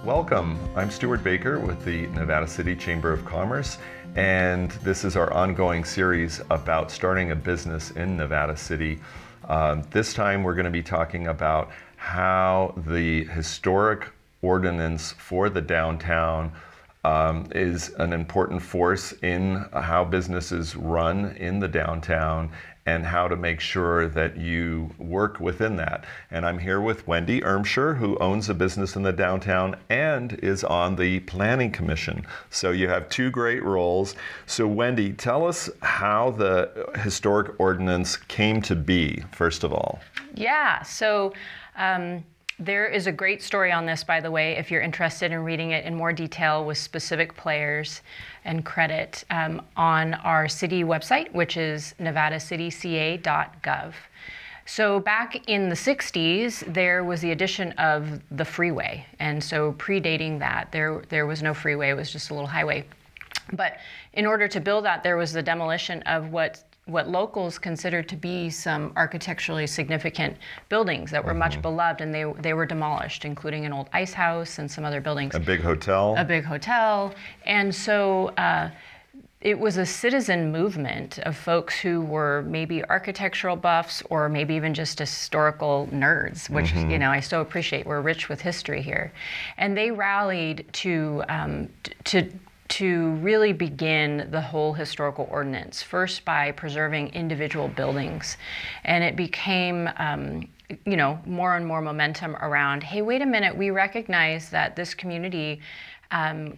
Welcome. I'm Stuart Baker with the Nevada City Chamber of Commerce, and this is our ongoing series about starting a business in Nevada City. This time we're going to be talking about how the historic ordinance for the downtown is an important force in how businesses run in the downtown and how to make sure that you work within that. And I'm here with Wendy Ermsher, who owns a business in the downtown and is on the Planning Commission. So you have two great roles. So Wendy, tell us how the historic ordinance came to be, first of all. Yeah, so there is a great story on this, by the way, if you're interested in reading it in more detail with specific players and credit on our city website, which is nevadacityca.gov. So back in the 60s, there was the addition of the freeway. And so predating that, there was no freeway, it was just a little highway. But in order to build that, there was the demolition of what locals considered to be some architecturally significant buildings that were much beloved, and they were demolished, including an old ice house and some other buildings. A big hotel. And so it was a citizen movement of folks who were maybe architectural buffs or maybe even just historical nerds, which I so appreciate. We're rich with history here. And they rallied to really begin the whole historical ordinance, first by preserving individual buildings. And it became, more and more momentum around, hey, wait a minute, we recognize that this community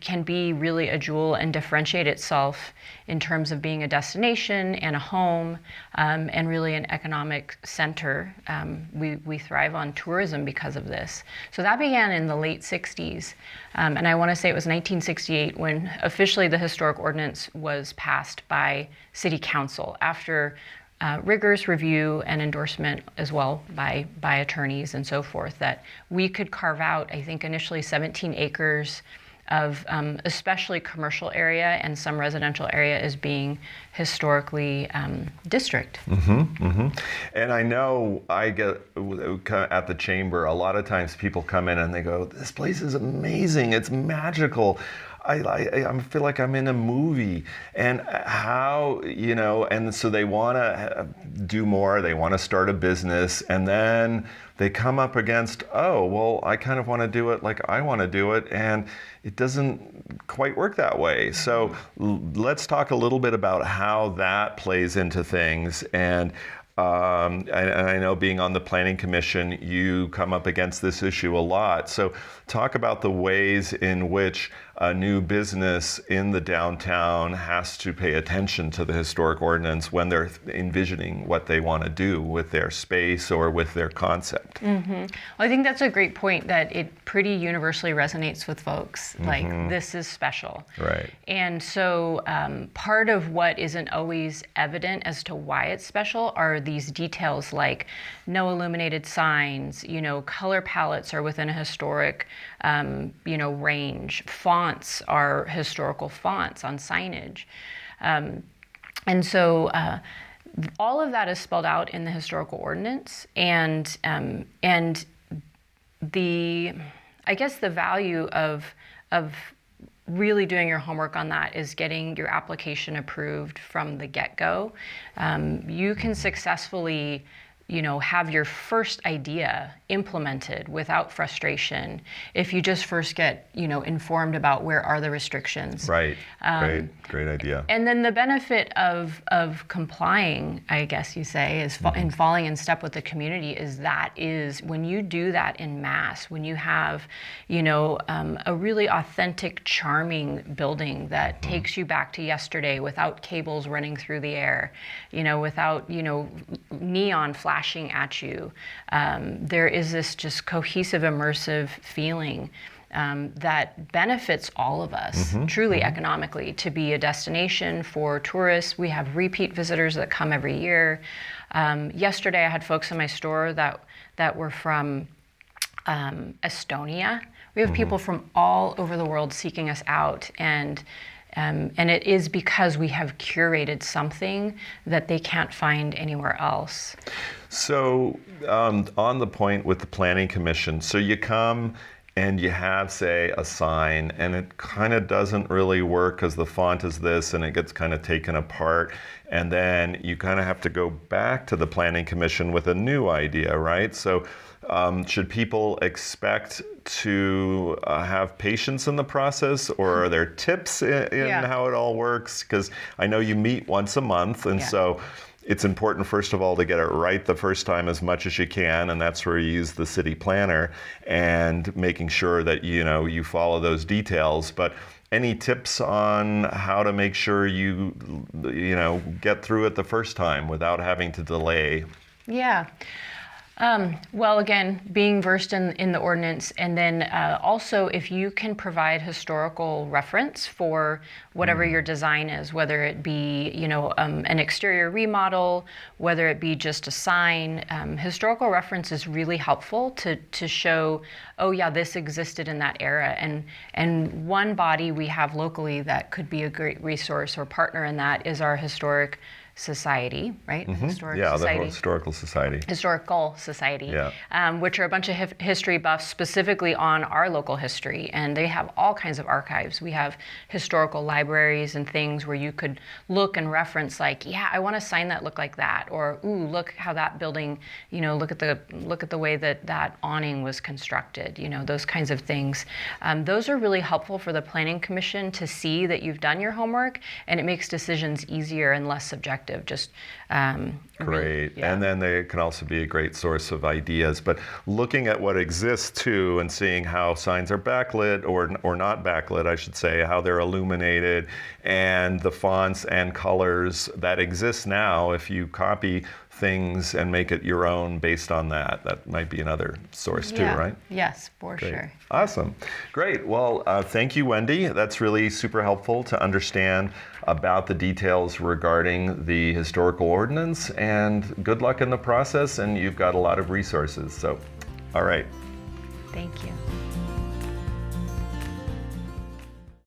can be really a jewel and differentiate itself in terms of being a destination and a home and really an economic center. We thrive on tourism because of this. So that began in the late 60s. And I want to say it was 1968 when officially the historic ordinance was passed by City Council after rigorous review and endorsement as well by attorneys and so forth, that we could carve out, I think initially 17 acres of especially commercial area and some residential area as being historically district. And I know I get at the chamber, a lot of times people come in and they go, this place is amazing, it's magical. I feel like I'm in a movie, and how, and so they want to do more, they want to start a business, and then they come up against, oh, well, I kind of want to do it like I want to do it, and it doesn't quite work that way. So let's talk a little bit about how that plays into things. And I know being on the Planning Commission, you come up against this issue a lot. So talk about the ways in which a new business in the downtown has to pay attention to the historic ordinance when they're envisioning what they want to do with their space or with their concept. Well, I think that's a great point, that it pretty universally resonates with folks. Like, this is special. Right. And so part of what isn't always evident as to why it's special are these details like no illuminated signs, color palettes are within a historic, range. Fonts are historical fonts on signage. And so all of that is spelled out in the historical ordinance, and the value of really doing your homework on that is getting your application approved from the get-go. You can successfully have your first idea implemented without frustration if you just first get, informed about where are the restrictions. Right. Great idea. And then the benefit of complying, I guess you say, is in falling in step with the community is when you do that in mass, when you have, a really authentic, charming building that takes you back to yesterday without cables running through the air, without, neon flashing at you. There is this just cohesive, immersive feeling that benefits all of us, truly economically, to be a destination for tourists. We have repeat visitors that come every year. Yesterday I had folks in my store that were from Estonia. We have people from all over the world seeking us out, and it is because we have curated something that they can't find anywhere else. So on the point with the Planning Commission, so you come and you have, say, a sign, and it kind of doesn't really work because the font is this, and it gets kind of taken apart, and then you kind of have to go back to the Planning Commission with a new idea, right? So should people expect to have patience in the process, or are there tips in how it all works? Because I know you meet once a month, and so it's important, first of all, to get it right the first time as much as you can, and that's where you use the city planner and making sure that you follow those details. But any tips on how to make sure you get through it the first time without having to delay? Yeah. Well, again, being versed in the ordinance, and then also if you can provide historical reference for whatever your design is, whether it be an exterior remodel, whether it be just a sign, historical reference is really helpful to show, oh yeah, this existed in that era, and one body we have locally that could be a great resource or partner in that is our Historic Society, right? Mm-hmm. The Historical Society. Historical Society, which are a bunch of history buffs specifically on our local history, and they have all kinds of archives. We have historical libraries and things where you could look and reference, like, yeah, I want a sign that looked like that, or ooh, look how that building, look at the way that awning was constructed, those kinds of things. Those are really helpful for the Planning Commission to see that you've done your homework, and it makes decisions easier and less subjective. Great. Really, and then they can also be a great source of ideas. But looking at what exists too, and seeing how signs are backlit or not backlit, I should say, how they're illuminated, and the fonts and colors that exist now, if you copy things and make it your own based on that might be another source too, right? Yes, for sure. Awesome. Great. Well, thank you, Wendy. That's really super helpful to understand about the details regarding the historical ordinance, and good luck in the process, and you've got a lot of resources. So, all right. Thank you.